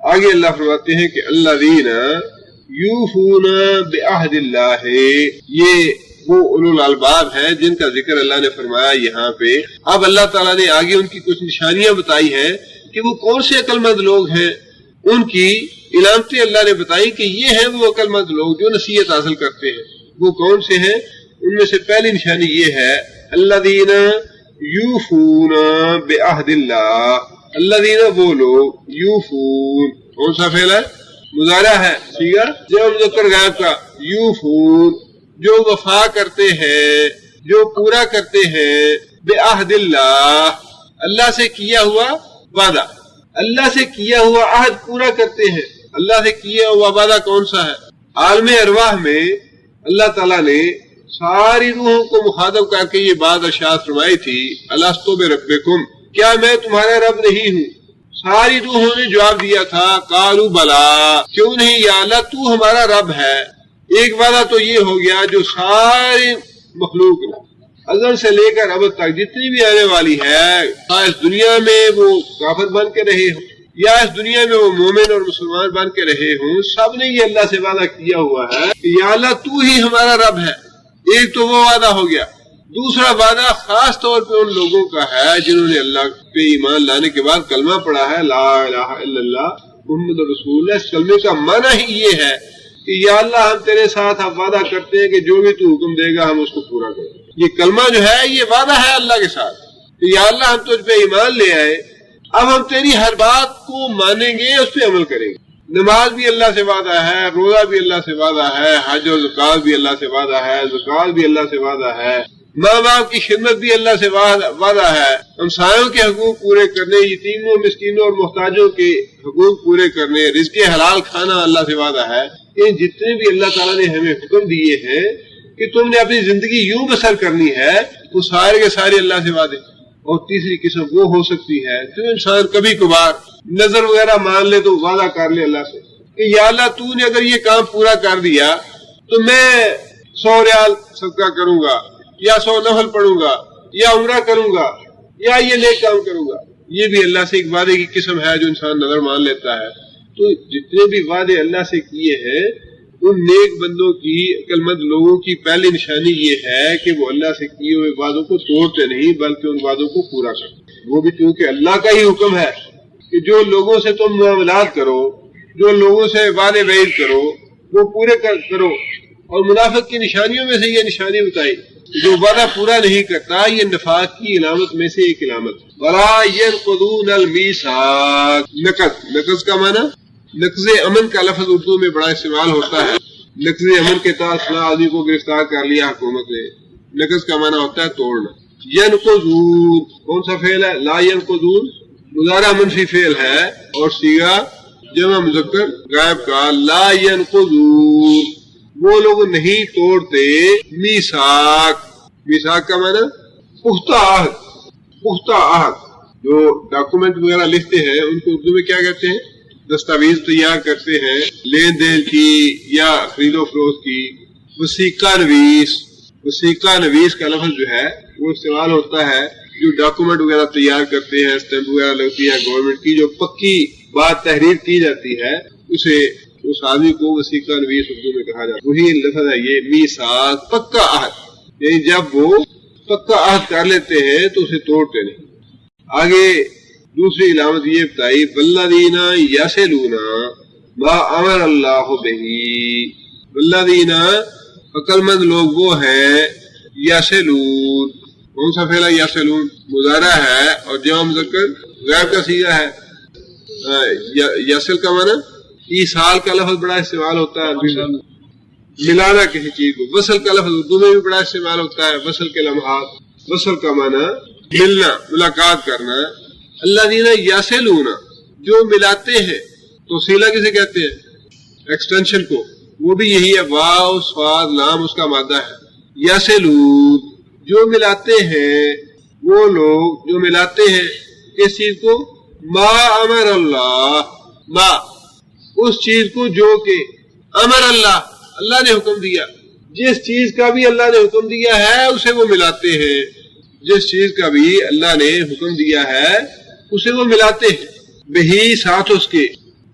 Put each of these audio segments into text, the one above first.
آگے اللہ فرماتے ہیں کہ الذین یوفون بعہد اللہ، یہ وہ اولو الالباب ہے جن کا ذکر اللہ نے فرمایا یہاں پہ۔ اب اللہ تعالیٰ نے آگے ان کی کچھ نشانیاں بتائی ہیں کہ وہ کون سے عقل مند لوگ ہیں، ان کی علامتیں اللہ نے بتائی کہ یہ ہیں وہ عقل مند لوگ جو نصیحت حاصل کرتے ہیں۔ وہ کون سے ہیں؟ ان میں سے پہلی نشانی یہ ہے الذین یوفون بعہد اللہ، الذین وہ لوگ، یوفون کون سا فعل ہے؟ مضارع ہے، ٹھیک ہے، جمع مذکر غائب کا، یوفون جو وفا کرتے ہیں، جو پورا کرتے ہیں، بعہد اللہ اللہ سے کیا ہوا وعدہ، اللہ سے کیا ہوا عہد پورا کرتے ہیں۔ اللہ سے کیا ہوا وعدہ کون سا ہے؟ عالم ارواح میں اللہ تعالیٰ نے ساری روحوں کو مخاطب کر کے یہ بات ارشاد فرمائی تھی، الستُ بربکم، کیا میں تمہارا رب نہیں ہوں؟ ساری روحوں نے جواب دیا تھا قالوا بلا، کیوں نہیں یا اللہ تو ہمارا رب ہے۔ ایک وعدہ تو یہ ہو گیا جو ساری مخلوق ازل سے لے کر اب تک جتنی بھی آنے والی ہے، اس دنیا میں وہ کافر بن کے رہے ہوں یا اس دنیا میں وہ مومن اور مسلمان بن کے رہے ہوں، سب نے یہ اللہ سے وعدہ کیا ہوا ہے کہ یا اللہ تو ہی ہمارا رب ہے۔ ایک تو وہ وعدہ ہو گیا، دوسرا وعدہ خاص طور پہ ان لوگوں کا ہے جنہوں نے اللہ پہ ایمان لانے کے بعد کلمہ پڑھا ہے، لا الہ الا اللہ محمد رسول اللہ۔ اس کلمے کا معنی ہی یہ ہے کہ یا اللہ ہم تیرے ساتھ اب وعدہ کرتے ہیں کہ جو بھی تو حکم دے گا ہم اس کو پورا کریں۔ یہ کلمہ جو ہے یہ وعدہ ہے اللہ کے ساتھ کہ یا اللہ ہم تجھ پہ ایمان لے آئے، اب ہم تیری ہر بات کو مانیں گے، اس پہ عمل کریں گے۔ نماز بھی اللہ سے وعدہ ہے، روزہ بھی اللہ سے وعدہ ہے، حج و زکات بھی اللہ سے وعدہ ہے، زکات بھی اللہ سے وعدہ ہے، ماں باپ کی خدمت بھی اللہ سے وعدہ ہے، ہمسایوں کے حقوق پورے کرنے، یتیموں مسکینوں اور محتاجوں کے حقوق پورے کرنے، رزق حلال کھانا اللہ سے وعدہ ہے۔ یہ جتنے بھی اللہ تعالیٰ نے ہمیں حکم دیے ہیں کہ تم نے اپنی زندگی یوں بسر کرنی ہے، وہ سارے کے سارے اللہ سے وعدے۔ اور تیسری قسم وہ ہو سکتی ہے جو انسان کبھی کبھار نظر وغیرہ مان لے تو وعدہ کر لے اللہ سے کہ یا اللہ تو نے اگر یہ کام پورا کر دیا تو میں 100 ریال صدقہ کروں گا، یا 100 نفل پڑھوں گا، یا عمرہ کروں گا، یا یہ نیک کام کروں گا۔ یہ بھی اللہ سے ایک وعدے کی قسم ہے جو انسان نظر مان لیتا ہے۔ تو جتنے بھی وعدے اللہ سے کیے ہیں ان نیک بندوں کی، عقل مند لوگوں کی پہلی نشانی یہ ہے کہ وہ اللہ سے کیے ہوئے وعدوں کو توڑتے نہیں بلکہ ان وعدوں کو پورا کرتے، وہ بھی چونکہ اللہ کا ہی حکم ہے کہ جو لوگوں سے تم معاملات کرو، جو لوگوں سے وعدے وعید کرو وہ پورے کرو۔ اور منافق کی نشانیوں میں سے یہ نشانی بتائی، جو وعدہ پورا نہیں کرتا یہ نفاق کی علامت میں سے ایک علامت۔ وَلَا يَنقُضُونَ الْمِيثَاقَ، نقض کا معنی نقض امن کا لفظ اردو میں بڑا استعمال ہوتا ہے۔ نقض امن کے تحت فلاں آدمی کو گرفتار کر لیا حکومت نے، نقض کا معنی ہوتا ہے توڑنا۔ ینقضون کون سا فعل ہے؟ لا ینقضون مضارع منفی فعل ہے اور صیغہ جمع مذکر غائب کا، لا ینقضون وہ لوگ نہیں توڑتے میثاق، میثاق کا معنی پختہ عہد، پختہ عہد۔ جو ڈاکومنٹ وغیرہ لکھتے ہیں ان کو اردو میں کیا کہتے ہیں؟ دستاویز تیار کرتے ہیں لین دین کی یا خرید و فروخت کی۔ وثیقہ نویس، وثیقہ نویس کا لفظ جو ہے وہ استعمال ہوتا ہے جو ڈاکومنٹ وغیرہ تیار کرتے ہیں، اسٹیمپ وغیرہ لگتی ہے گورنمنٹ کی، جو پکی بات تحریر کی جاتی ہے اسے اس آدمی کو وثیقہ نویس اردو میں کہا جاتا ہے۔ وہی لفظ ہے یہ میثاق، پکا عہد، یعنی جب وہ پکا عہد کر لیتے ہیں تو اسے توڑتے نہیں۔ آگے دوسری علامت یہ بتائی والذین یصلون ما امر اللہ بہ، والذین عقل مند لوگ وہ ہیں یصلون، کون سا فعل ہے؟ یصلون مضارع ہے اور جمع مذکر غائب کا صیغہ ہے۔ یصل کا معنی ایصال کا لفظ بڑا استعمال ہوتا ہے، ملانا کسی چیز کو۔ وصل کا لفظ اردو میں بھی بڑا استعمال ہوتا ہے، وصل کے لمحات، وصل کا معنی ملنا، ملاقات کرنا۔ الذین یصلون جو ملاتے ہیں، تو صلہ کسے کہتے ہیں؟ ایکسٹینشن کو، وہ بھی یہی ہے، واو صاد لام اس کا مادہ ہے۔ یصلون جو ملاتے ہیں، وہ لوگ جو ملاتے ہیں کس چیز کو؟ ما امر اللہ، ما اس چیز کو جو کہ امر اللہ، اللہ نے حکم دیا، جس چیز کا بھی اللہ نے حکم دیا ہے اسے وہ ملاتے ہیں، جس چیز کا بھی اللہ نے حکم دیا ہے اسے وہ ملاتے ہیں، بہی ساتھ اس کے،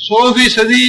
100%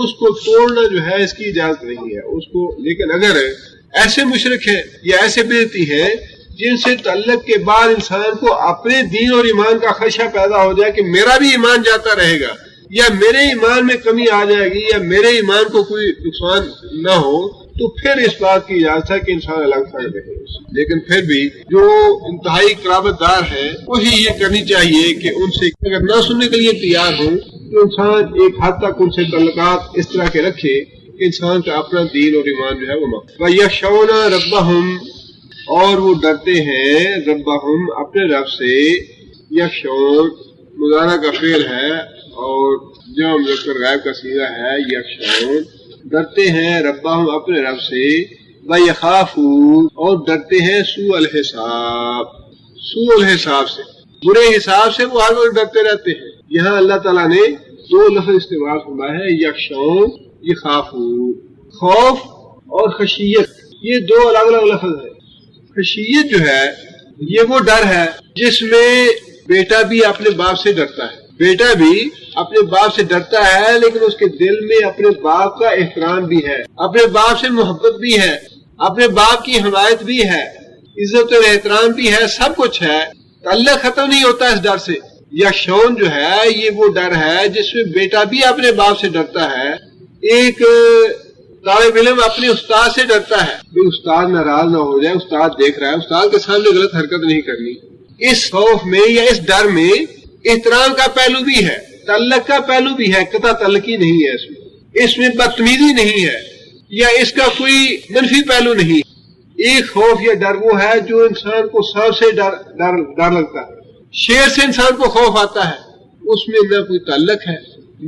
اس کو توڑنا جو ہے اس کی اجازت نہیں ہے اس کو. لیکن اگر ایسے مشرک ہیں یا ایسے بدعتی ہیں جن سے تعلق کے بعد انسان کو اپنے دین اور ایمان کا خدشہ پیدا ہو جائے کہ میرا بھی ایمان جاتا رہے گا یا میرے ایمان میں کمی آ جائے گی یا میرے ایمان کو کوئی نقصان نہ ہو، تو پھر اس بات کی اجازت ہے کہ انسان الگ فرق رہے. لیکن پھر بھی جو انتہائی قرابت دار ہے وہی یہ کرنی چاہیے کہ ان سے اگر نہ سننے کے لیے تیار ہوں تو انسان ایک حد تک ان سے تعلقات اس طرح کے رکھے کہ انسان کا اپنا دین اور ایمان جو ہے وہ وَيَخْشَوْنَ رَبَّهُمْ، اور وہ ڈرتے ہیں ربہم اپنے رب سے. یخشون مضارع کا فعل ہے اور جمع مذکر غائب کا صیغہ ہے. یخشون ڈرتے ہیں ربہم اپنے رب سے. وَيَخَافُونَ اور ڈرتے ہیں سوء الحساب، سوء الحساب سے، برے حساب سے وہ ہر وقت ڈرتے رہتے ہیں. یہاں اللہ تعالیٰ نے دو لفظ استعمال فرمایا ہے، یخشون یخافون. خوف اور خشیت یہ دو الگ الگ لفظ ہیں. خشیت جو ہے یہ وہ ڈر ہے جس میں بیٹا بھی اپنے باپ سے ڈرتا ہے، بیٹا بھی اپنے باپ سے ڈرتا ہے لیکن اس کے دل میں اپنے باپ کا احترام بھی ہے، اپنے باپ سے محبت بھی ہے، اپنے باپ کی حمایت بھی ہے، عزت اور احترام بھی ہے، سب کچھ ہے. تعلق ختم نہیں ہوتا اس ڈر سے. یخشون جو ہے یہ وہ ڈر ہے جس میں بیٹا بھی اپنے باپ سے ڈرتا ہے. ایک طالب علم اپنے استاد سے ڈرتا ہے کہ استاد ناراض نہ ہو جائے، استاد دیکھ رہا ہے، استاد کے سامنے غلط حرکت نہیں کرنی. اس خوف میں یا اس ڈر میں احترام کا پہلو بھی ہے، تعلق کا پہلو بھی ہے، قطع تعلقی نہیں ہے اس میں بدتمیزی نہیں ہے یا اس کا کوئی منفی پہلو نہیں. ایک خوف یا ڈر وہ ہے جو انسان کو سانپ سے ڈر لگتا ہے، شیر سے انسان کو خوف آتا ہے، اس میں نہ کوئی تعلق ہے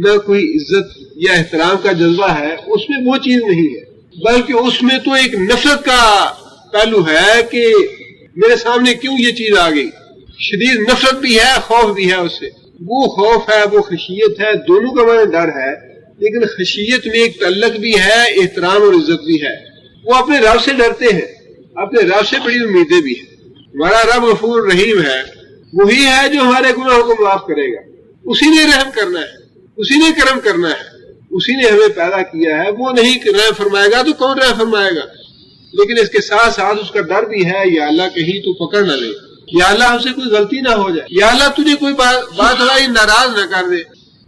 نہ کوئی عزت یا احترام کا جذبہ ہے، اس میں وہ چیز نہیں ہے، بلکہ اس میں تو ایک نفرت کا پہلو ہے کہ میرے سامنے کیوں یہ چیز آ گئی. شدید نفرت بھی ہے، خوف بھی ہے اس سے. وہ خوف ہے، وہ خشیت ہے، دونوں کا معنی ڈر ہے. لیکن خشیت میں ایک تعلق بھی ہے، احترام اور عزت بھی ہے. وہ اپنے رب سے ڈرتے ہیں، اپنے رب سے بڑی امیدیں بھی ہیں. ہمارا رب غفور رحیم ہے، وہی ہے جو ہمارے گناہوں کو معاف کرے گا. اسی نے رحم کرنا ہے، اسی نے کرم کرنا ہے، اسی نے ہمیں پیدا کیا ہے. وہ نہیں رحم فرمائے گا تو کون رحم فرمائے گا. لیکن اس کے ساتھ ساتھ اس کا ڈر بھی ہے، یا اللہ کہیں تو پکڑ نہ لے، یا اللہ ہم سے کوئی غلطی نہ ہو جائے، یا اللہ تجھے کوئی بات ہماری ناراض نہ کر دے.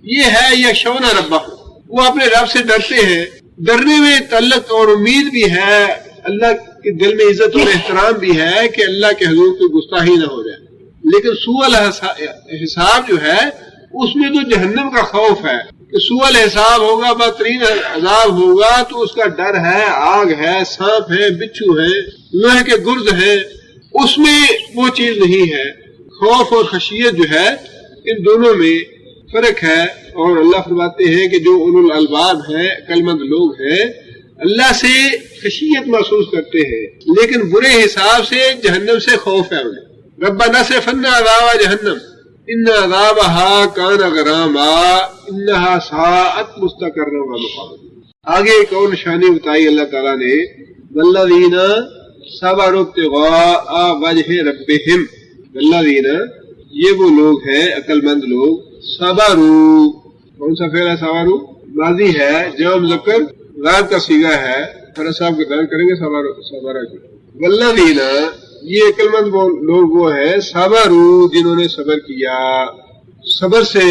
یہ ہے یخشون ربہم، وہ اپنے رب سے ڈرتے ہیں. ڈرنے میں تعلق اور امید بھی ہے، اللہ کے دل میں عزت اور احترام بھی ہے کہ اللہ کے حضور کوئی گستاخی نہ ہو جائے. لیکن سوء الحساب جو ہے اس میں تو جہنم کا خوف ہے کہ سوء الحساب ہوگا، بدترین عذاب ہوگا، تو اس کا ڈر ہے، آگ ہے، سانپ ہے، بچھو ہے، لوہے کے گرد ہے. اس میں وہ چیز نہیں ہے. خوف اور خشیت جو ہے ان دونوں میں فرق ہے. اور اللہ فرماتے ہیں کہ جو اولو الالباب ہیں، عقل مند لوگ ہیں، اللہ سے خشیت محسوس کرتے ہیں لیکن برے حساب سے جہنم سے خوف ہے انہیں. ربنا اصرف عنا عذاب جہنم ان عذابها کان غراما انها ساءت مستقرا ومقاما. آگے ایک اور نشانی بتائی اللہ تعالیٰ نے، والذین صبروا ابتغاء وجہ ربہم. والذین یہ وہ لوگ ہیں عقل مند لوگ، صبروا، کون سا فعل ہے صبروا؟ ماضی ہے، جمع مذکر غائب کا صیغہ ہے. فرض صاحب کے بیان کریں گے صبر. والذین یہ عقل مند لوگ وہ ہیں صبروا جنہوں نے صبر کیا. صبر سے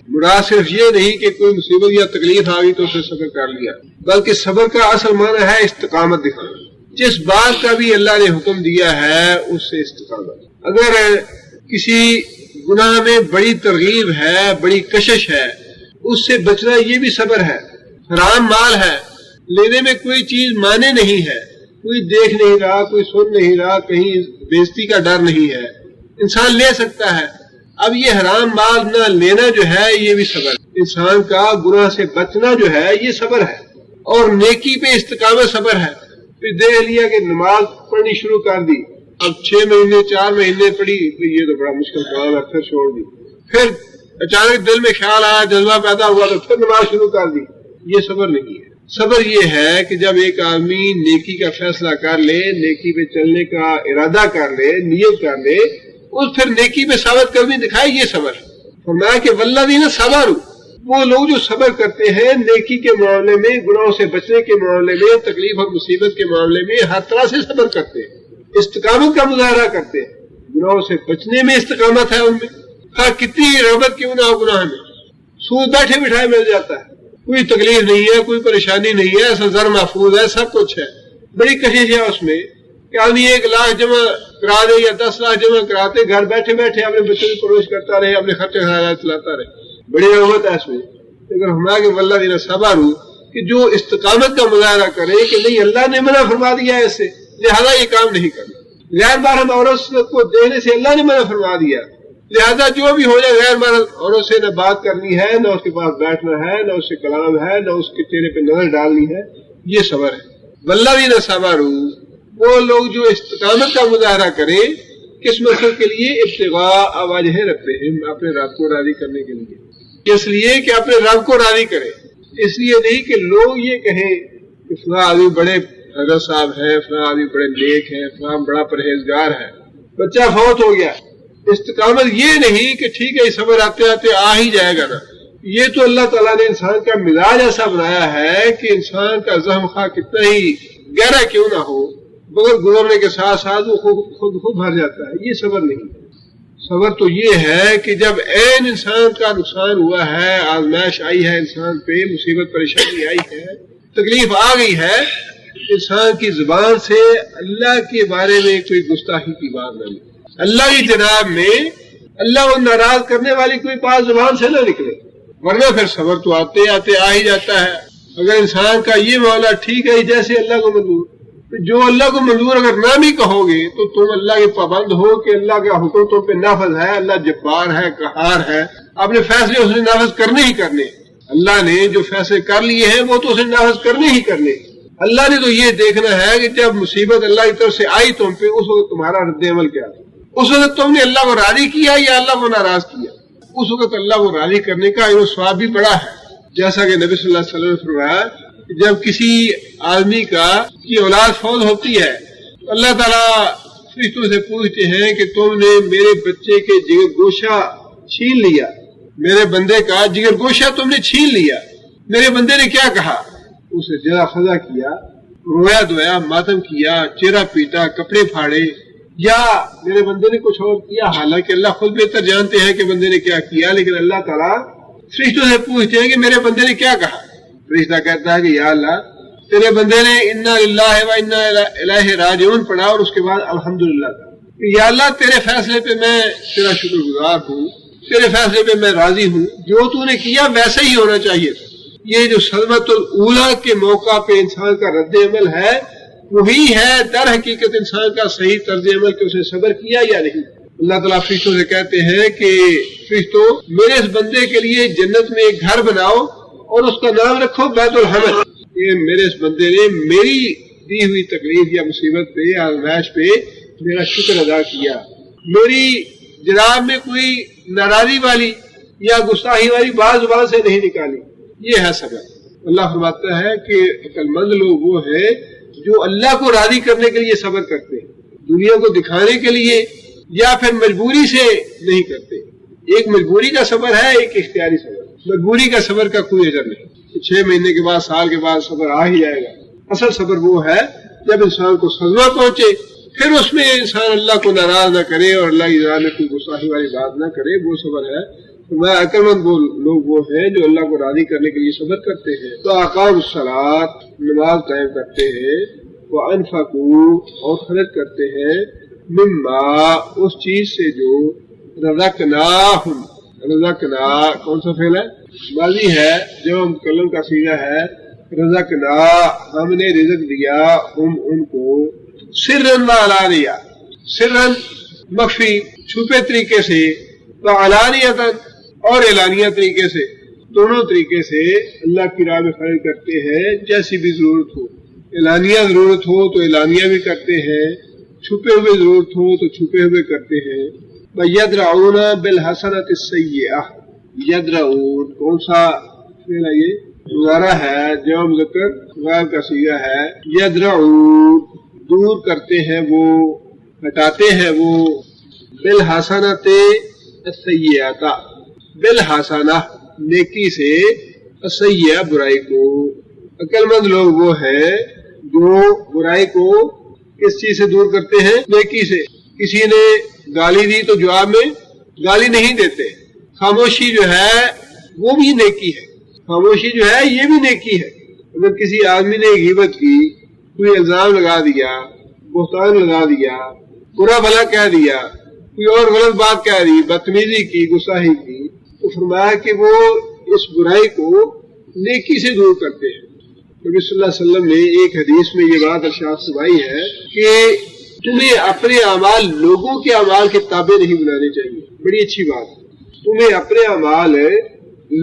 مراد صرف یہ نہیں کہ کوئی مصیبت یا تکلیف آ گئی تو اسے صبر کر لیا، بلکہ صبر کا اصل معنی ہے استقامت دکھانا. جس بات کا بھی اللہ نے حکم دیا ہے اس سے استقامت. اگر کسی گناہ میں بڑی ترغیب ہے، بڑی کشش ہے، اس سے بچنا یہ بھی صبر ہے. حرام مال ہے، لینے میں کوئی چیز مانے نہیں ہے، کوئی دیکھ نہیں رہا، کوئی سن نہیں رہا، کہیں بےزتی کا ڈر نہیں ہے، انسان لے سکتا ہے. اب یہ حرام مال نہ لینا جو ہے یہ بھی صبر ہے. انسان کا گناہ سے بچنا جو ہے یہ صبر ہے. اور نیکی پہ استقامت صبر ہے. پھر دیکھ لیا کہ نماز پڑھنی شروع کر دی، اب 6 مہینے 4 مہینے پڑھی، یہ تو بڑا مشکل کام ہے، پھر چھوڑ دی. پھر اچانک دل میں خیال آیا، جذبہ پیدا ہوا تو پھر نماز شروع کر دی. یہ صبر نہیں ہے. صبر یہ ہے کہ جب ایک آدمی نیکی کا فیصلہ کر لے، نیکی پہ چلنے کا ارادہ کر لے، نیت کر لے، اور پھر نیکی پہ ثابت قدمی دکھائے، یہ صبر. فرمایا کہ والذین صبروا، وہ لوگ جو صبر کرتے ہیں نیکی کے معاملے میں، گناہوں سے بچنے کے معاملے میں، تکلیف اور مصیبت کے معاملے میں ہر طرح سے صبر کرتے ہیں، استقامت کا مظاہرہ کرتے ہیں، گناہوں سے بچنے میں استقامت ہے ان میں، خواہ کتنی رغبت کیوں نہ ہو گناہ میں، سود بیٹھے بٹھائے مل جاتا ہے، کوئی تکلیف نہیں ہے، کوئی پریشانی نہیں ہے، ایسا زر محفوظ ہے، سب کچھ ہے، بڑی کشش ہے اس میں کہ آدمی 1 لاکھ جمع کرا دے یا 10 لاکھ جمع کراتے، گھر بیٹھے بیٹھے اپنے بچوں کی پرورش کرتا رہے، اپنے خرچے خراجات چلاتا رہے، بڑی رغبت ہے اس میں۔ لیکن ہمارا کہ واللہ دینا صبر کہ جو استقامت کا مظاہرہ کرے کہ نہیں اللہ نے منع فرما دیا ہے اس سے، لہذا یہ کام نہیں کرنا، غیر محرم عورت کو دینے سے اللہ نے منع فرما دیا، لہذا جو بھی ہو جائے غیر محرم عورت سے نہ بات کرنی ہے، نہ اس کے پاس بیٹھنا ہے، نہ اس سے کلام ہے، نہ اس کے چہرے پہ نظر ڈالنی ہے، یہ صبر ہے۔ واللہ دینا صبر وہ لوگ جو استقامت کا مظاہرہ کریں کس مقصد کے لیے؟ ابتغاء وجہ ربہم، اپنے رب کو راضی کرنے کے لیے، اس لیے کہ اپنے رب کو راضی کریں، اس لیے نہیں کہ لوگ یہ کہیں کہ فلاں آدمی بڑے حضرت صاحب ہیں، فلاں آدمی بڑے نیک ہیں، فلاں بڑا پرہیزگار ہے، بچہ فوت ہو گیا۔ استقامت یہ نہیں کہ ٹھیک ہے صبر آتے آتے آ ہی جائے گا نا، یہ تو اللہ تعالیٰ نے انسان کا مزاج ایسا بنایا ہے کہ انسان کا ذہن خواہ کتنا ہی گہرا کیوں نہ ہو، مگر گزرنے کے ساتھ ساتھ وہ خود بھر جاتا ہے، یہ صبر نہیں۔ صبر تو یہ ہے کہ جب عین انسان کا نقصان ہوا ہے، آزمائش آئی ہے انسان پہ، مصیبت پریشانی آئی ہے، تکلیف آ گئی ہے، انسان کی زبان سے اللہ کے بارے میں کوئی گستاخی کی بات نہ نکلے، اللہ کی جناب میں اللہ کو ناراض کرنے والی کوئی بات زبان سے نہ نکلے، ورنہ پھر صبر تو آتے آتے آ ہی جاتا ہے۔ اگر انسان کا یہ معاملہ ٹھیک ہے جیسے اللہ کو منظور، جو اللہ کو منظور اگر نہ بھی کہو گے تو تم اللہ کے پابند ہو کہ اللہ کا حکم تم پہ نافذ ہے، اللہ جبار ہے، قہار ہے، اپنے فیصلے اس نے نافذ کرنے ہی کرنے، اللہ نے جو فیصلے کر لیے ہیں وہ تو اسے نافذ کرنے ہی کرنے۔ اللہ نے تو یہ دیکھنا ہے کہ جب مصیبت اللہ کی طرف سے آئی تم پہ، اس وقت تمہارا رد عمل کیا تھا، اس وقت تم نے اللہ کو راضی کیا یا اللہ کو ناراض کیا، اس وقت اللہ کو راضی کرنے کا اجر و ثواب بھی بڑا ہے۔ جیسا کہ نبی صلی اللہ علیہ وسلم نے فرمایا کہ جب کسی آدمی کی اولاد فوت ہوتی ہے تو اللہ تعالیٰ فرشتوں سے پوچھتے ہیں کہ تم نے میرے بچے کے جگر گوشہ چھین لیا، میرے بندے کا جگر گوشہ تم نے چھین لیا، میرے بندے نے کیا کہا؟ اسے جزا خزا کیا، رویا دھویا، ماتم کیا، چہرہ پیٹا، کپڑے پھاڑے، یا میرے بندے نے کچھ اور کیا؟ حالانکہ اللہ خود بہتر جانتے ہیں کہ بندے نے کیا کیا، لیکن اللہ تعالیٰ فرشتوں سے پوچھتے ہیں کہ میرے بندے نے کیا کہا؟ فرشتہ کہتا ہے کہ یا اللہ تیرے بندے نے انا للہ و انا الیہ راجعون پڑھا اور اس کے بعد الحمدللہ کہا، یا اللہ تیرے فیصلے پہ میں تیرا شکر گزار ہوں، تیرے فیصلے پہ میں راضی ہوں، جو تو نے کیا ویسا ہی ہونا چاہیے تھا۔ یہ جو صدمۃ الاولیٰ کے موقع پہ انسان کا رد عمل ہے وہی ہے در حقیقت انسان کا صحیح طرز عمل کہ اسے صبر کیا یا نہیں۔ اللہ تعالیٰ فرشتوں سے کہتے ہیں کہ فرشتوں میرے اس بندے کے لیے جنت میں ایک گھر بناؤ اور اس کا نام رکھو بیت الحمد، کہ میرے اس بندے نے میری دی ہوئی تکلیف یا مصیبت پہ یا آزمائش پہ میرا شکر ادا کیا، میری جناب میں کوئی ناراضی والی یا گستاخی والی بات زبان سے نہیں نکالی، یہ ہے صبر۔ اللہ فرماتا ہے کہ عقل مند لوگ وہ ہیں جو اللہ کو راضی کرنے کے لیے صبر کرتے ہیں، دنیا کو دکھانے کے لیے یا پھر مجبوری سے نہیں کرتے۔ ایک مجبوری کا صبر ہے، ایک اختیاری صبر۔ مجبوری کا صبر کا کوئی اجر نہیں، 6 مہینے کے بعد سال کے بعد صبر آ ہی جائے گا۔ اصل صبر وہ ہے جب انسان کو صدمہ پہنچے پھر اس میں انسان اللہ کو ناراض نہ کرے اور اللہ کی رضا میں کوئی گستاخی والی بات نہ کرے، وہ صبر ہے۔ عقل مند وہ لوگ وہ ہیں جو اللہ کو راضی کرنے کے لیے صبر کرتے ہیں، تو اقام الصلاۃ نماز قائم کرتے ہیں، وانفقوا اور خرچ کرتے ہیں، مما اس چیز سے جو رزقناہم، رزقنا کون سا فعل ہے؟ ماضی ہے، جو متکلم کا صیغہ ہے، رزقنا ہم نے رزق دیا، ہم ان کو سرن و علانیہ، سرن مخفی چھپے طریقے سے، وعلانیتاً اور اعلانیہ طریقے سے، دونوں طریقے سے اللہ کی راہ میں خرچ کرتے ہیں جیسی بھی ضرورت ہو۔ اعلانیہ ضرورت ہو تو اعلانیہ بھی کرتے ہیں، چھپے ہوئے ضرورت ہو تو چھپے ہوئے کرتے ہیں۔ وَيَدْرَعُونَ بِالْحَسَنَةِ السَّيِّئَةِ، یدرعون کون سا فعل ہے؟ یہ مضارع ہے، جمع مذکر غائب کا صیغہ ہے۔ یدرعون دور کرتے ہیں وہ، ہٹاتے ہیں وہ، بالحسنۃ السیئۃ بالحسنہ نیکی سے سیئہ برائی کو. عقل مند لوگ وہ ہیں جو برائی کو کس چیز سے دور کرتے ہیں؟ نیکی سے. کسی نے گالی دی تو جواب میں گالی نہیں دیتے. خاموشی جو ہے وہ بھی نیکی ہے. خاموشی جو ہے یہ بھی نیکی ہے. اگر کسی آدمی نے غیبت کی، کوئی الزام لگا دیا، بہتان لگا دیا، برا بھلا کہہ دیا، کوئی اور غلط بات کہہ دی، بدتمیزی کی، گستاخی کی، تو فرمایا کہ وہ اس برائی کو نیکی سے دور کرتے ہیں. نبی صلی اللہ علیہ وسلم نے ایک حدیث میں یہ بات ارشاد فرمائی ہے کہ تمہیں اپنے اعمال لوگوں کے اعمال کے تابع نہیں بنانے چاہیے. بڑی اچھی بات ہے. تمہیں اپنے اعمال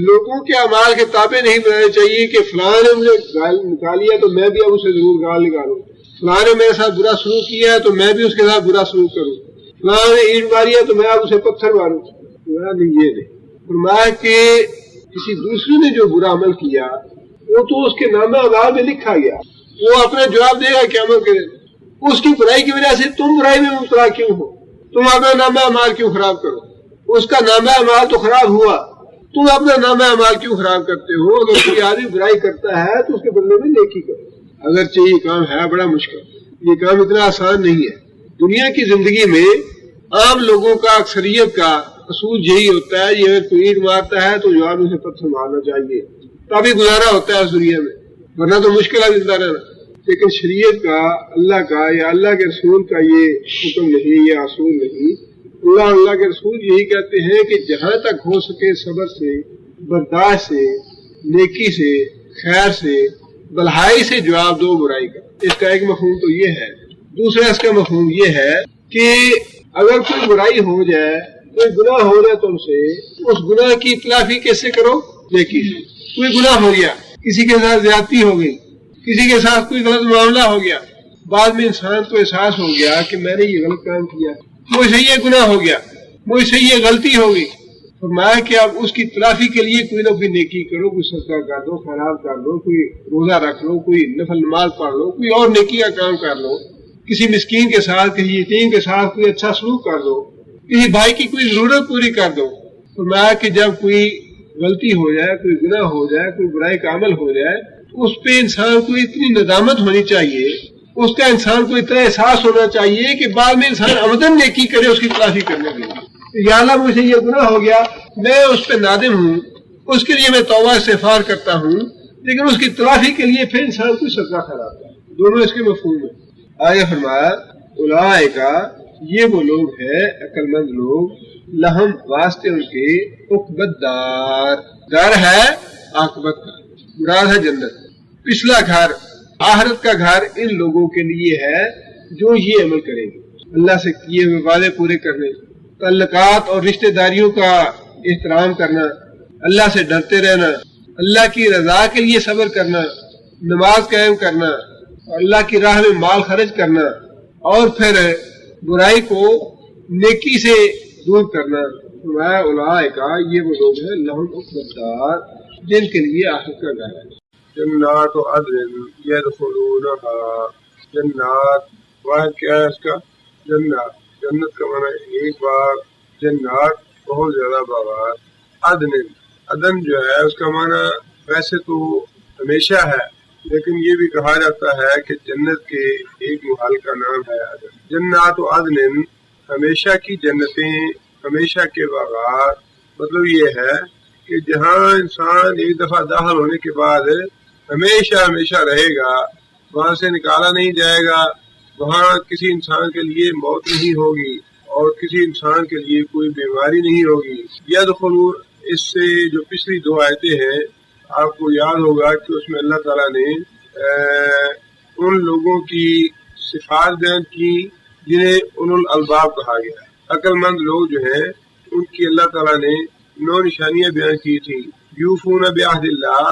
لوگوں کے اعمال کے تابع نہیں بنانے چاہیے کہ فلاں نے مجھے گال نکالی ہے تو میں بھی اب اسے ضرور گال نکالوں، فلاں نے میرے ساتھ برا سلوک کیا ہے تو میں بھی اس کے ساتھ برا سلوک کروں، فلاں نے اینٹ ماری ہے تو میں اب اسے پتھر ماروں. یہ نہیں. فرمایا کہ کسی دوسرے نے جو برا عمل کیا وہ تو اس کے نامہ اعمال میں لکھا گیا، وہ اپنا جواب دے گا قیامت کے دن. اس کی برائی کی وجہ سے تم برائی میں مبتلا کیوں ہو؟ تم اپنا نامہ اعمال کیوں خراب کرو؟ اس کا نامہ اعمال تو خراب ہوا، تم اپنا نامہ اعمال کیوں خراب کرتے ہو؟ اگر کوئی آدمی برائی کرتا ہے تو اس کے بدلے میں نیکی کرو. اگرچہ یہ کام ہے بڑا مشکل، یہ کام اتنا آسان نہیں ہے. دنیا کی زندگی میں عام لوگوں کا، اکثریت کا اصول یہی ہوتا ہے، یہ اگر کوئی اینٹ مارتا ہے تو جواب اسے پتھر مارنا چاہیے، تبھی گزارا ہوتا ہے اس دنیا میں، ورنہ تو مشکل ہے زندہ رہنا. لیکن شریعت کا، اللہ کا یا اللہ کے رسول کا یہ حکم نہیں، یہ اصول نہیں. اللہ کے رسول یہی کہتے ہیں کہ جہاں تک ہو سکے صبر سے، برداشت سے، نیکی سے، خیر سے، بھلائی سے جواب دو برائی کا. اس کا ایک مفہوم تو یہ ہے. دوسرا اس کا مفہوم یہ ہے کہ اگر کوئی برائی ہو جائے، کوئی گناہ ہو جائے تم سے، اس گناہ کی اطلافی کیسے کرو؟ نیکی سے. کوئی گناہ ہو گیا، کسی کے ساتھ زیادتی ہو گئی، کسی کے ساتھ کوئی غلط معاملہ ہو گیا، بعد میں انسان کو احساس ہو گیا کہ میں نے یہ غلط کام کیا، مجھ سے یہ گناہ ہو گیا، مجھ سے یہ غلطی ہو گئی. فرمایا کہ اب اس کی تلافی کے لیے کوئی نہ کوئی نیکی کرو، کوئی صدقہ کر دو، خیرات کر لو، کوئی روزہ رکھ لو، کوئی نفل نماز پڑھ لو، کوئی اور نیکی کا کام کر لو، کسی مسکین کے ساتھ، کسی یتیم کے ساتھ کوئی اچھا سلوک کر دو، کسی بھائی کی کوئی ضرورت پوری کر دو. فرمایا کہ جب کوئی غلطی ہو جائے، کوئی گناہ ہو جائے، کوئی برائی کا عمل ہو جائے، اس پہ انسان کو اتنی ندامت ہونی چاہیے، اس کا انسان کو اتنا احساس ہونا چاہیے کہ بعد میں انسان عمدن نیکی کرے اس کی تلافی کرنے کے لیے. یا اللہ مجھے یہ گناہ ہو گیا، میں اس پہ نادم ہوں، اس کے لیے میں توبہ استغفار کرتا ہوں، لیکن اس کی تلافی کے لیے پھر انسان کو صدقہ کراتا ہے. دونوں اس کے مفہوم ہیں. آگے فرمایا اولئک، یہ وہ لوگ ہیں عقل مند لوگ، لہم واسطے ان کے عقبت دار، گھر ہے عاقبت کا، مراد ہے جنت، پچھلا گھر، آخرت کا گھر ان لوگوں کے لیے ہے جو یہ عمل کریں گے. اللہ سے کیے ہوئے وعدے پورے کرنے، تعلقات اور رشتہ داریوں کا احترام کرنا، اللہ سے ڈرتے رہنا، اللہ کی رضا کے لیے صبر کرنا، نماز قائم کرنا، اللہ کی راہ میں مال خرچ کرنا، اور پھر برائی کو نیکی سے دور کرنا. اولئک، یہ وہ لوگ ہیں، لہم عقبت دار، جن کے لیے آخرت کا گھر ہے. جنات عدن يدخلونها، جنات واحد کیا ہے اس کا؟ جنات، جنت کا معنی ایک بار، جنات بہت زیادہ باغات. عدن، عدن جو ہے اس کا معنی ویسے تو ہمیشہ ہے، لیکن یہ بھی کہا جاتا ہے کہ جنت کے ایک محل کا نام ہے عدن. جنات عدن، ہمیشہ کی جنتیں، ہمیشہ کے باغات. مطلب یہ ہے کہ جہاں انسان ایک دفعہ داخل ہونے کے بعد ہمیشہ ہمیشہ رہے گا، وہاں سے نکالا نہیں جائے گا، وہاں کسی انسان کے لیے موت نہیں ہوگی اور کسی انسان کے لیے کوئی بیماری نہیں ہوگی. یدخلون، اس سے جو پچھلی دو آیتیں ہیں آپ کو یاد ہوگا کہ اس میں اللہ تعالیٰ نے ان لوگوں کی صفات بیان کی جنہیں اولو الالباب کہا گیا. عقل مند لوگ جو ہیں ان کی اللہ تعالیٰ نے 9 نشانیاں بیان کی تھیں. یوفون بعہد اللہ،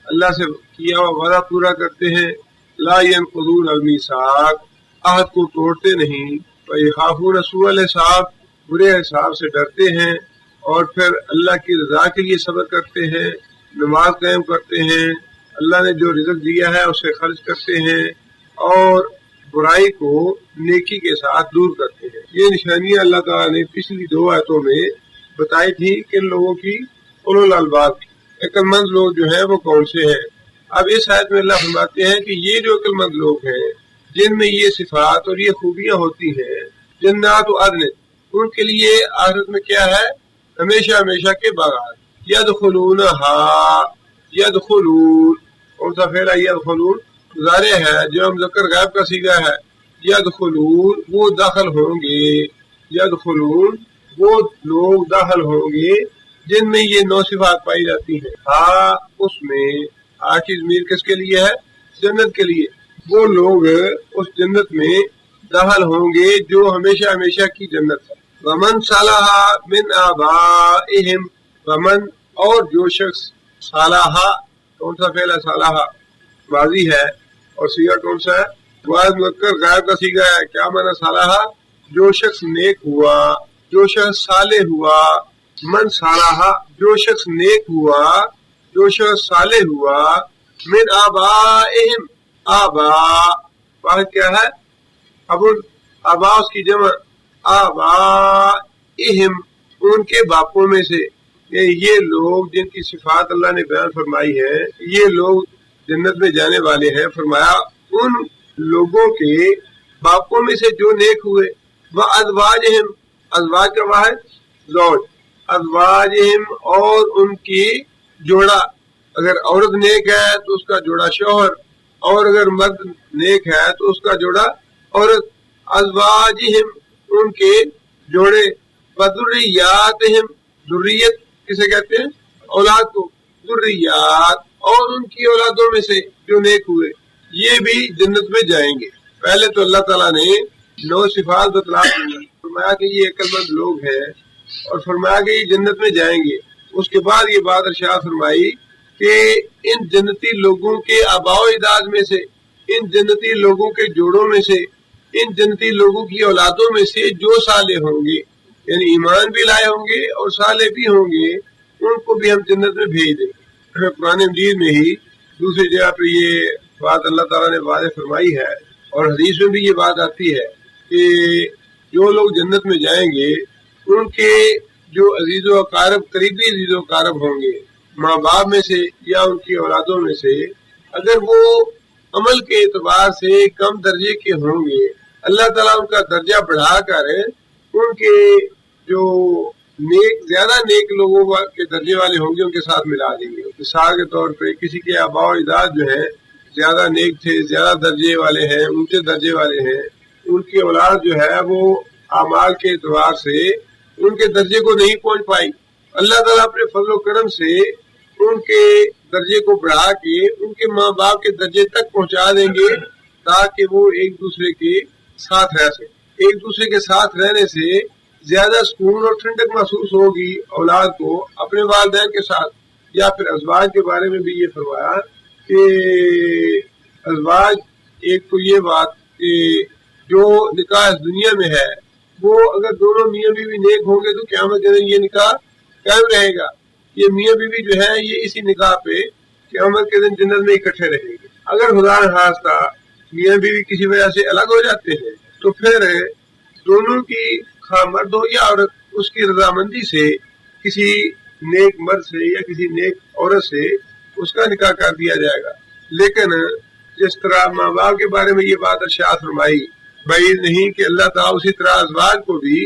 اللہ سے کیا ہوا وعدہ پورا کرتے ہیں. لا ينقضون المیثاق، عہد کو توڑتے نہیں. ویخافون سوء الحساب، برے حساب سے ڈرتے ہیں. اور پھر اللہ کی رضا کے لیے صبر کرتے ہیں، نماز قائم کرتے ہیں، اللہ نے جو رزق دیا ہے اسے خرچ کرتے ہیں، اور برائی کو نیکی کے ساتھ دور کرتے ہیں. یہ نشانیاں اللہ تعالیٰ نے پچھلی 2 آیتوں میں بتائی تھی کہ ان لوگوں کی اولو الالباب کی. عقل مند لوگ جو ہیں وہ کون سے ہیں؟ اب اس آیت میں اللہ فرماتے ہیں کہ یہ جو عقل مند لوگ ہیں جن میں یہ صفات اور یہ خوبیاں ہوتی ہیں، جنات و عدن، ان کے لیے آخرت میں کیا ہے؟ ہمیشہ ہمیشہ کے باغات، یدخلونہا، یدخلون، کون سا فعل ہے؟ یدخلون مضارع ہے جو مذکر غائب کا صیغہ ہے، یدخلون وہ داخل ہوں گے، یدخلون وہ لوگ داخل ہوں گے جن میں یہ 9 صفات پائی جاتی ہیں، ہاں اس میں آخری ضمیر کس کے لیے ہے؟ جنت کے لیے، وہ لوگ اس جنت میں داخل ہوں گے جو ہمیشہ ہمیشہ کی جنت ہے۔ ومن صلح من آبائہم، ومن اور جو شخص، صالح کون سا فعل ہے؟ صالح ماضی ہے، اور صیغہ کون سا ہے؟ واحد مذکر غائب کا صیغہ ہے۔ کیا معنی صالح؟ جو شخص نیک ہوا، جو شخص صالح ہوا، من صالح جو شخص نیک ہوا، جو شخص صالح ہوا، من آبائہم، آبا واحد کیا ہے؟ ابو، آبا اس کی جمع، آبائہم ان کے باپوں میں سے، یہ لوگ جن کی صفات اللہ نے بیان فرمائی ہے، یہ لوگ جنت میں جانے والے ہیں، فرمایا ان لوگوں کے باپوں میں سے جو نیک ہوئے، وازواجہم، ازواج کا واحد زوج، ازواجہم اور ان کی جوڑا، اگر عورت نیک ہے تو اس کا جوڑا شوہر، اور اگر مرد نیک ہے تو اس کا جوڑا عورت، ازواجہم ان کے جوڑے، وذریاتہم ذریت کسے کہتے ہیں؟ اولاد کو، ذریات اور ان کی اولادوں میں سے جو نیک ہوئے، یہ بھی جنت میں جائیں گے۔ پہلے تو اللہ تعالیٰ نے 9 صفات بتلا دی، فرمایا کہ یہ عقل مند لوگ ہیں اور فرمایا کہ یہ جنت میں جائیں گے۔ اس کے بعد یہ بات ارشاد فرمائی کہ ان جنتی لوگوں کے آباء و اجداد میں سے، ان جنتی لوگوں کے جوڑوں میں سے، ان جنتی لوگوں کی اولادوں میں سے جو صالح ہوں گے، یعنی ایمان بھی لائے ہوں گے اور صالح بھی ہوں گے، ان کو بھی ہم جنت میں بھیج دیں گے۔ قرآن مجید میں ہی دوسری جگہ پہ یہ بات اللہ تعالیٰ نے واضح فرمائی ہے، اور حدیث میں بھی یہ بات آتی ہے کہ جو لوگ جنت میں جائیں گے ان کے جو عزیز و اقارب، قریبی عزیز و اقارب ہوں گے، ماں باپ میں سے یا ان کی اولادوں میں سے، اگر وہ عمل کے اعتبار سے کم درجے کے ہوں گے، اللہ تعالیٰ ان کا درجہ بڑھا کر ان کے جو نیک، زیادہ نیک لوگوں کے درجے والے ہوں گے ان کے ساتھ ملا دیں گے۔ مثال کے طور پہ کسی کے آباء و اجداد جو ہیں زیادہ نیک تھے، زیادہ درجے والے ہیں، اونچے درجے والے ہیں، ان کی اولاد جو ہے وہ اعمال کے اعتبار سے ان کے درجے کو نہیں پہنچ پائی، اللہ تعالیٰ اپنے فضل و کرم سے ان کے درجے کو بڑھا کے ان کے ماں باپ کے درجے تک پہنچا دیں گے تاکہ وہ ایک دوسرے کے ساتھ رہ سکیں۔ ایک دوسرے کے ساتھ رہنے سے زیادہ سکون اور ٹھنڈک محسوس ہوگی اولاد کو اپنے والدین کے ساتھ۔ یا پھر ازواج کے بارے میں بھی یہ فرمایا کہ ازواج، ایک تو یہ بات کہ جو نکاح اس دنیا میں ہے وہ اگر دونوں میاں بیوی نیک ہوں گے تو قیامت کے دن یہ نکاح قائم رہے گا۔ یہ میاں بیوی جو ہے یہ اسی نکاح پہ قیامت کے دن جنت میں اکٹھے رہیں گے۔ اگر خدا نخواستہ میاں بیوی کسی وجہ سے الگ ہو جاتے ہیں تو پھر دونوں کی، خواہ مرد ہو یا عورت، اس کی رضامندی سے کسی نیک مرد سے یا کسی نیک عورت سے اس کا نکاح کر دیا جائے گا۔ لیکن جس طرح ماں باپ کے بارے میں یہ بات ارشاد فرمائی، بعید نہیں کہ اللہ تعالیٰ اسی طرح ازواج کو بھی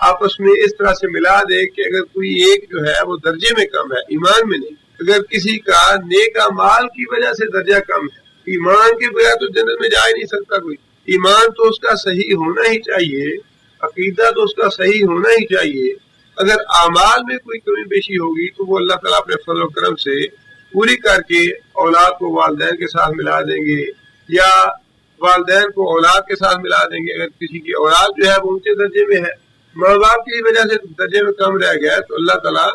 آپس میں اس طرح سے ملا دے کہ اگر کوئی ایک جو ہے وہ درجے میں کم ہے، ایمان میں نہیں، اگر کسی کا نیک اعمال کی وجہ سے درجہ کم ہے، ایمان کے بغیر تو جنت میں جا ہی نہیں سکتا کوئی۔ ایمان تو اس کا صحیح ہونا ہی چاہیے، عقیدہ تو اس کا صحیح ہونا ہی چاہیے۔ اگر اعمال میں کوئی کمی بیشی ہوگی تو وہ اللہ تعالیٰ اپنے فضل و کرم سے پوری کر کے اولاد کو والدین کے ساتھ ملا دیں گے، یا والدین کو اولاد کے ساتھ ملا دیں گے۔ اگر کسی کی اولاد جو ہے وہ اونچے درجے میں ہے، ماں باپ کی وجہ سے درجے میں کم رہ گیا تو اللہ تعالیٰ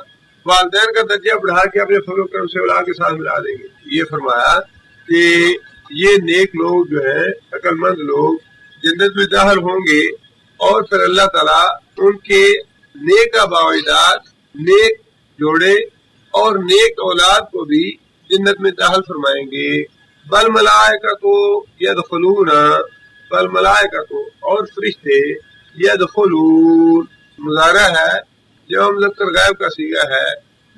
والدین کا درجہ بڑھا کے اپنے فضل و کرم سے اولاد کے ساتھ ملا دیں گے۔ یہ فرمایا کہ یہ نیک لوگ جو ہیں، عقل مند لوگ جنت میں داخل ہوں گے، اور پھر اللہ تعالیٰ ان کے نیک آباء و اجداد، نیک جوڑے اور نیک اولاد کو بھی جنت میں داخل فرمائیں گے۔ بل ملائکۃ یدخلون، بل ملائکۃ اور فرشتے، یدخلون مضارع ہے جو مذکر غائب کا صیغہ ہے،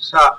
7।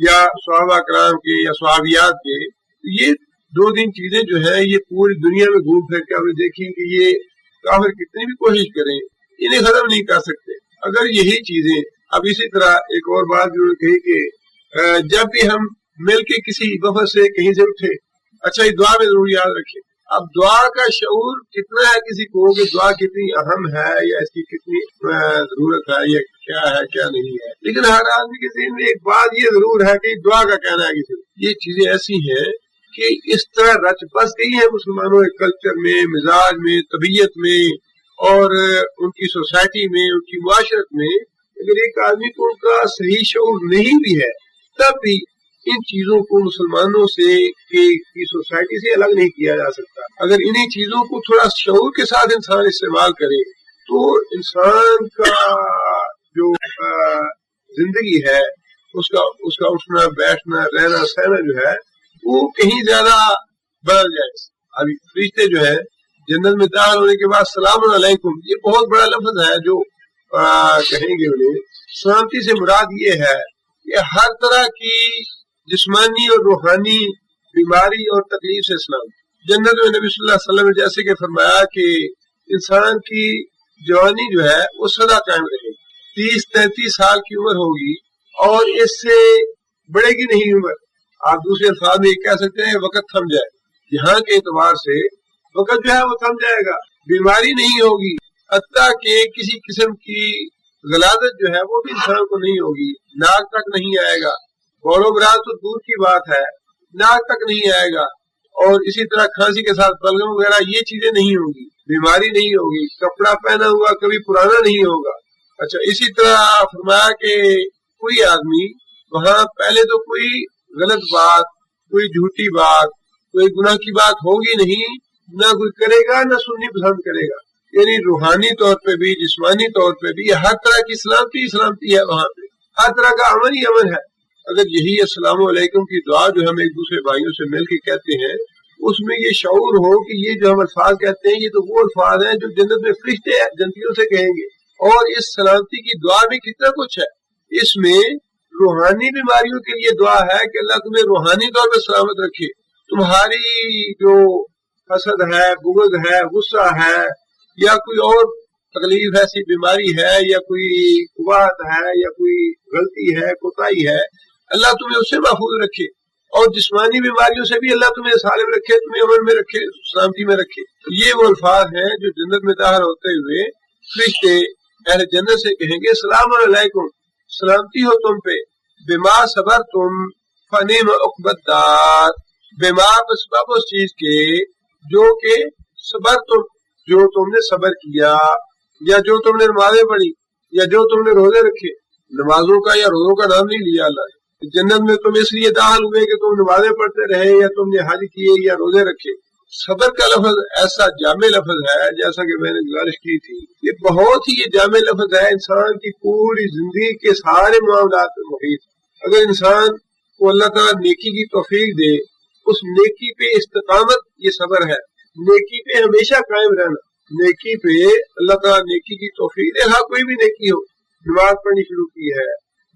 یا صحابہ کرام کے یا صحابیات کے، یہ 2-3 چیزیں جو ہے یہ پوری دنیا میں گھوم پھر کے آپ دیکھیں کہ یہ کافر کتنی بھی کوشش کریں انہیں ختم نہیں کر سکتے۔ اگر یہی چیزیں، اب اسی طرح ایک اور بات بھی انہوں نے کہی کہ جب بھی ہم مل کے کسی وفد سے کہیں سے اٹھے، اچھا یہ دعا میں ضرور یاد رکھیں۔ اب دعا کا شعور کتنا ہے کسی کو کہ دعا کتنی اہم ہے یا اس کی کتنی ضرورت ہے یا کیا ہے کیا نہیں ہے، لیکن ہر آدمی کے ذہن میں ایک بات یہ ضرور ہے کہ دعا کا کہنا ہے کسی کو۔ یہ چیزیں ایسی ہیں کہ اس طرح رچ بس گئی ہیں مسلمانوں کے کلچر میں، مزاج میں، طبیعت میں اور ان کی سوسائٹی میں، ان کی معاشرت میں، اگر ایک آدمی کو ان کا صحیح شعور نہیں بھی ہے تب بھی ان چیزوں کو مسلمانوں سے کی سوسائٹی سے الگ نہیں کیا جا سکتا۔ اگر انہی چیزوں کو تھوڑا شعور کے ساتھ انسان استعمال کرے تو انسان کا جو زندگی ہے اس کا اٹھنا بیٹھنا رہنا سہنا جو ہے وہ کہیں زیادہ بدل جائے۔ ابھی فرشتے جو ہے جنت میں داخل ہونے کے بعد سلام علیکم، یہ بہت بڑا لفظ ہے جو کہیں گے انہیں۔ سلامتی سے مراد یہ ہے کہ ہر طرح کی جسمانی اور روحانی بیماری اور تکلیف سے سلامتی۔ جنت میں نبی صلی اللہ علیہ وسلم نے جیسے کہ فرمایا کہ انسان کی جوانی جو ہے وہ سدا قائم رہے گی، 30-33 سال کی عمر ہوگی اور اس سے بڑھے گی نہیں عمر۔ آپ دوسرے الفاظ میں یہ کہہ سکتے ہیں وقت تھم جائے، یہاں کے اعتبار سے وقت جو ہے وہ تھم جائے گا، بیماری نہیں ہوگی، حتیٰ کہ کسی قسم کی غلاظت جو ہے وہ بھی انسان کو نہیں ہوگی، ناک تک نہیں آئے گا، بول و براز تو دور کی بات ہے، ناک تک نہیں آئے گا، اور اسی طرح کھانسی کے ساتھ بلغم وغیرہ یہ چیزیں نہیں ہوگی، بیماری نہیں ہوگی، کپڑا پہنا ہوا کبھی پرانا نہیں ہوگا۔ اچھا اسی طرح فرمایا کہ کوئی آدمی وہاں پہلے تو کوئی غلط بات، کوئی جھوٹی بات، کوئی گناہ کی بات ہوگی نہیں، نہ کوئی کرے گا نہ سننی پسند کرے گا، یعنی روحانی طور پہ بھی جسمانی طور پہ بھی ہر طرح کی سلامتی ہے وہاں پہ، ہر طرح کا امن ہی امن ہے۔ اگر یہی السلام علیکم کی دعا جو ہم ایک دوسرے بھائیوں سے مل کے کہتے ہیں اس میں یہ شعور ہو کہ یہ جو ہم الفاظ کہتے ہیں یہ تو وہ الفاظ ہیں جو جنت میں فرشتے جنتیوں سے کہیں گے، اور اس سلامتی کی دعا میں کتنا کچھ ہے، اس میں روحانی بیماریوں کے لیے دعا ہے کہ اللہ تمہیں روحانی طور پہ سلامت رکھے، تمہاری جو حسد ہے، بغض ہے، غصہ ہے یا کوئی اور تکلیف ایسی بیماری ہے یا کوئی قوت ہے یا کوئی غلطی ہے کوتاہی ہے، اللہ تمہیں اس سے محفوظ رکھے، اور جسمانی بیماریوں سے بھی اللہ تمہیں سالم رکھے، تمہیں امن میں رکھے، سلامتی میں رکھے۔ یہ وہ الفاظ ہیں جو جنت میں داخل ہوتے ہوئے فرشتے اہل جنت سے کہیں گے السلام علیکم، سلامتی ہو تم پہ، بما صبر تم فنعم عقبی الدار، بما بسبب اس چیز کے جو کہ صبر تم، جو تم نے صبر کیا، یا جو تم نے نمازیں پڑھی، یا جو تم نے روزے رکھے۔ نمازوں کا یا روزوں کا نام نہیں لیا اللہ نے، جنت میں تم اس لیے داخل ہوئے کہ تم نمازیں پڑھتے رہے یا تم نے حج کیے یا روزے رکھے۔ صبر کا لفظ ایسا جامع لفظ ہے، جیسا کہ میں نے گزارش کی تھی، یہ بہت ہی یہ جامع لفظ ہے، انسان کی پوری زندگی کے سارے معاملات میں محیط۔ اگر انسان کو اللہ تعالیٰ نیکی کی توفیق دے، اس نیکی پہ استقامت یہ صبر ہے، نیکی پہ ہمیشہ قائم رہنا، نیکی پہ اللہ تعالیٰ نیکی کی توفیق دے، ہاں کوئی بھی نیکی ہو، نماز پڑھنی شروع کی ہے،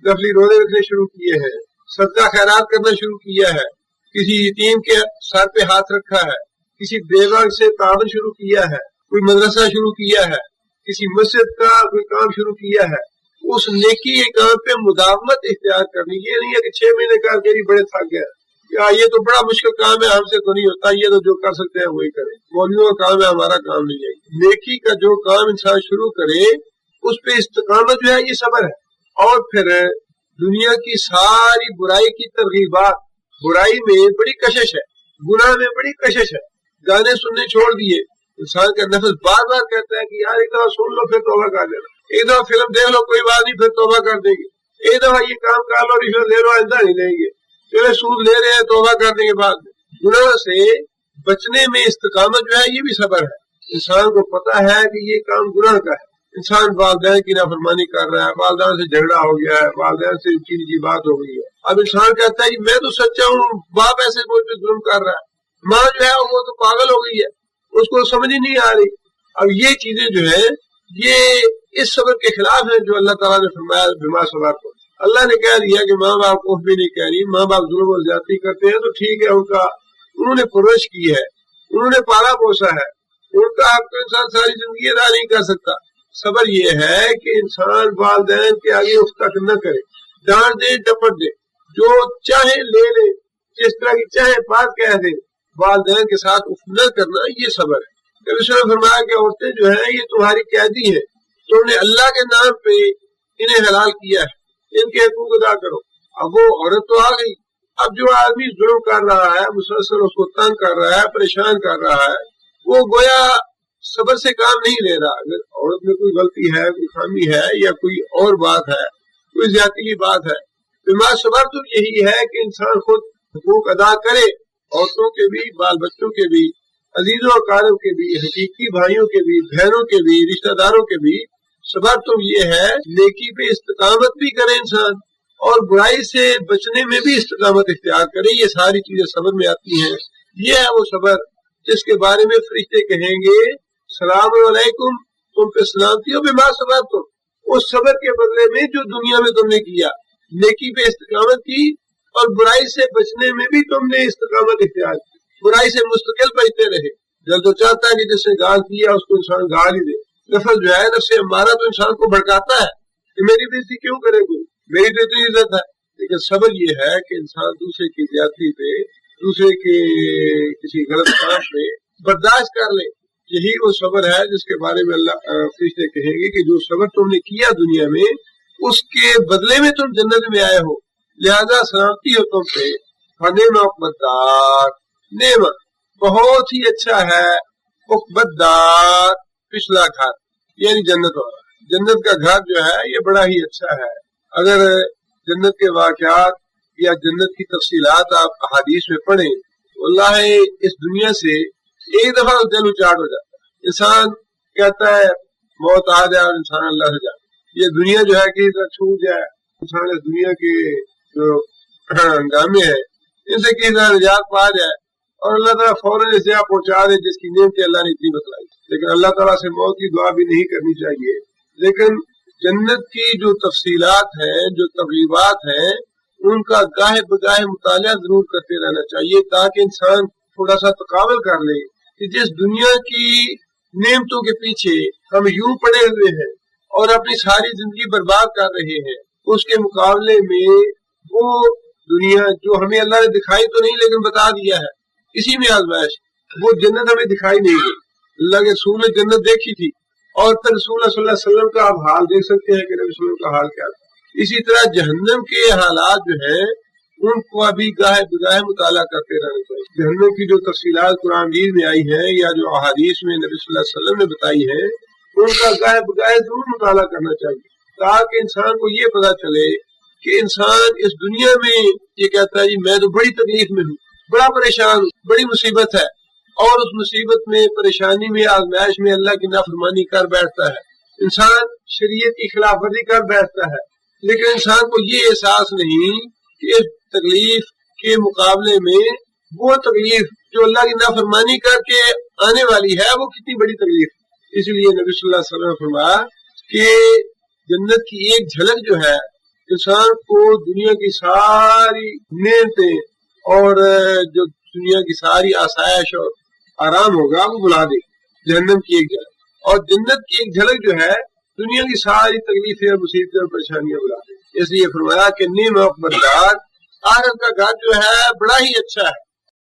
نفلی روزے رکھنے شروع کیے ہیں، صدقہ خیرات کرنا شروع کیا ہے، کسی یتیم کے سر پہ ہاتھ رکھا ہے، کسی بیوہ سے تعاون شروع کیا ہے، کوئی مدرسہ شروع کیا ہے، کسی مسجد کا کوئی کام شروع کیا ہے، اس نیکی کے کام پہ مداومت اختیار کرنی۔ یہ نہیں ہے کہ 6 مہینے کام کری بڑے تھک گئے، یا یہ تو بڑا مشکل کام ہے ہم سے تو نہیں ہوتا، یہ تو جو کر سکتے ہیں وہی کریں، مولویوں کا کام ہے ہمارا کام نہیں ہے۔ نیکی کا جو کام انسان شروع کرے اس پہ استقامت جو ہے یہ صبر ہے۔ اور پھر دنیا کی ساری برائی کی ترغیبات، برائی میں بڑی کشش ہے، گناہ میں بڑی کشش ہے، گانے سننے چھوڑ دیے، انسان کا نفس بار بار کہتا ہے کہ یار ایک دفعہ سن لو پھر توبہ کر لینا، ایک دفعہ فلم دیکھ لو کوئی بات نہیں پھر توبہ کر دیں گے، ایک دفعہ یہ کام کر لو رشوت لے لو آئندہ نہیں لیں گے، چلے سود لے رہے ہیں توبہ کر دیں گے بعد میں۔ گناہ سے بچنے میں استقامت جو ہے یہ بھی صبر ہے۔ انسان کو پتا ہے کہ یہ کام گناہ کا ہے، انسان والدین کی نافرمانی کر رہا ہے، والدین سے جھگڑا ہو گیا ہے، والدین سے اونچی نیچی بات ہو گئی ہے، اب انسان کہتا ہے کہ میں تو سچا ہوں، باپ ایسے مجھ پہ ظلم کر رہا ہے، ماں جو ہے وہ تو پاگل ہو گئی ہے، اس کو سمجھ ہی نہیں آ رہی۔ اب یہ چیزیں جو ہیں یہ اس صبر کے خلاف ہیں جو اللہ تعالیٰ نے فرمایا بما صبر کو۔ اللہ نے کہہ دیا کہ ماں باپ کو بھی نہیں کہہ رہی, ماں باپ ظلم اور زیادتی کرتے ہیں تو ٹھیک ہے, انہوں نے پرورش کی ہے, انہوں نے پالا پوسا ہے, ان کا حق تو انسان ساری زندگی ادا نہیں کر سکتا. صبر یہ ہے کہ انسان والدین کے آگے اف تک نہ کرے, ڈانٹ دے ڈپٹ دے, جو چاہے لے لے, جس طرح کی چاہے بات کہہ دے, والدین کے ساتھ اف نہ کرنا, یہ صبر ہے. نبی صلی اللہ علیہ وسلم نے فرمایا کہ عورتیں جو ہیں یہ تمہاری قیدی ہیں, تم نے اللہ کے نام پہ انہیں حلال کیا ہے, ان کے حقوق ادا کرو. اب وہ عورت تو آ گئی, اب جو آدمی ظلم کر رہا ہے, مسلسل اس کو تنگ کر رہا ہے, پریشان کر رہا ہے, وہ گویا صبر سے کام نہیں لے رہا. اگر عورت میں کوئی غلطی ہے, کوئی خامی ہے, یا کوئی اور بات ہے, کوئی زیادتی کی بات ہے, تو ما صبر تو یہی ہے کہ انسان خود حقوق ادا کرے, عورتوں کے بھی, بال بچوں کے بھی, عزیزوں و اقارب کے بھی, حقیقی بھائیوں کے بھی, بہنوں کے بھی, رشتہ داروں کے بھی. صبر تو یہ ہے نیکی پہ استقامت بھی کرے انسان, اور برائی سے بچنے میں بھی استقامت اختیار کرے. یہ ساری چیزیں صبر میں آتی ہیں. یہ ہے وہ صبر جس کے بارے میں فرشتے کہیں گے سلام علیکم, تم پہ سلامتی ہو بما صبر تم, اس صبر کے بدلے میں جو دنیا میں تم نے کیا, نیکی پہ استقامت کی, اور برائی سے بچنے میں بھی تم نے استقامت اختیار کی, برائی سے مستقل بچتے رہے. جب تو چاہتا ہے کہ جس نے گال کیا اس کو انسان گال ہی دے. نفس جو ہے, نفس امارہ تو انسان کو بھڑکاتا ہے کہ میری بےزتی کیوں کرے کوئی, میری تو اتنی عزت ہے. لیکن صبر یہ ہے کہ انسان دوسرے کی زیادتی پہ, دوسرے کے کسی غلط کام پہ برداشت کر لے. یہی وہ صبر ہے جس کے بارے میں اللہ فرشتے کہیں گے کہ جو صبر تم نے کیا دنیا میں, اس کے بدلے میں تم جنت میں آئے ہو, لہذا سلامتی ہو تم پہ. نعمت عقبتدار, نعمت بہت ہی اچھا ہے, عقبتدار پچھلا گھر یعنی جنت والا. جنت کا گھر جو ہے یہ بڑا ہی اچھا ہے. اگر جنت کے واقعات یا جنت کی تفصیلات آپ احادیث میں پڑھیں تو اللہ اس دنیا سے ایک دفعہ دل اچاٹ ہو جاتا ہے. انسان کہتا ہے موت آ جائے اور انسان اللہ سے جائے, یہ دنیا جو ہے کہ چھوٹ جائے, انسان اس دنیا کے جو ہنگامے ہیں ان سے کسی طرح نجات پا جائے, اور اللہ تعالیٰ فوراً اس جگہ پہنچا دے جس کی نعمت اللہ نے اتنی بتلائی. لیکن اللہ تعالیٰ سے موت کی دعا بھی نہیں کرنی چاہیے. لیکن جنت کی جو تفصیلات ہیں, جو ترغیبات ہیں, ان کا گاہے بگاہے مطالعہ ضرور کرتے رہنا چاہیے, تاکہ انسان تھوڑا سا تقابل کر لے کہ جس دنیا کی نعمتوں کے پیچھے ہم یوں پڑے ہوئے ہیں اور اپنی ساری زندگی برباد کر رہے ہیں, اس کے مقابلے میں وہ دنیا جو ہمیں اللہ نے دکھائی تو نہیں لیکن بتا دیا ہے, اسی میں آزمائش, وہ جنت ہمیں دکھائی نہیں گئی. اللہ کے رسول نے جنت دیکھی تھی, اور پھر رسول اللہ صلی اللہ علیہ وسلم کا آپ حال دیکھ سکتے ہیں کہ نبی صلی اللہ علیہ وسلم کا حال کیا تھا. اسی طرح جہنم کے حالات جو ہیں ان کو ابھی گاہے بگاہے مطالعہ کرتے رہنا چاہیے. جہنم کی جو تفصیلات قرآن مجید میں آئی ہیں یا جو احادیث میں نبی صلی اللہ علیہ وسلم نے بتائی ہیں, ان کا گاہے بگاہے ضرور مطالعہ کرنا چاہیے, تاکہ انسان کو یہ پتا چلے کہ انسان اس دنیا میں یہ کہتا ہے جی میں تو بڑی تکلیف میں ہوں, بڑا پریشان ہوں, بڑی مصیبت ہے, اور اس مصیبت میں, پریشانی میں, آزمائش میں اللہ کی نافرمانی کر بیٹھتا ہے, انسان شریعت کی خلاف ورزی کر بیٹھتا ہے. لیکن انسان کو یہ احساس نہیں کہ اس تکلیف کے مقابلے میں وہ تکلیف جو اللہ کی نافرمانی کر کے آنے والی ہے وہ کتنی بڑی تکلیف. اس لیے نبی صلی اللہ علیہ وسلم نے فرمایا کہ جنت کی ایک جھلک جو ہے انسان کو دنیا کی ساری نعمتیں اور جو دنیا کی ساری آسائش اور آرام ہوگا وہ بلا دے. جہنم کی ایک جھلک, اور جنت کی ایک جھلک جو ہے دنیا کی ساری تکلیفیں اور مصیبتیں اور پریشانیاں بلا دے. اس لیے فرمایا کہ نعمت عقبتدار, آخرت کا گھر جو ہے بڑا ہی اچھا ہے.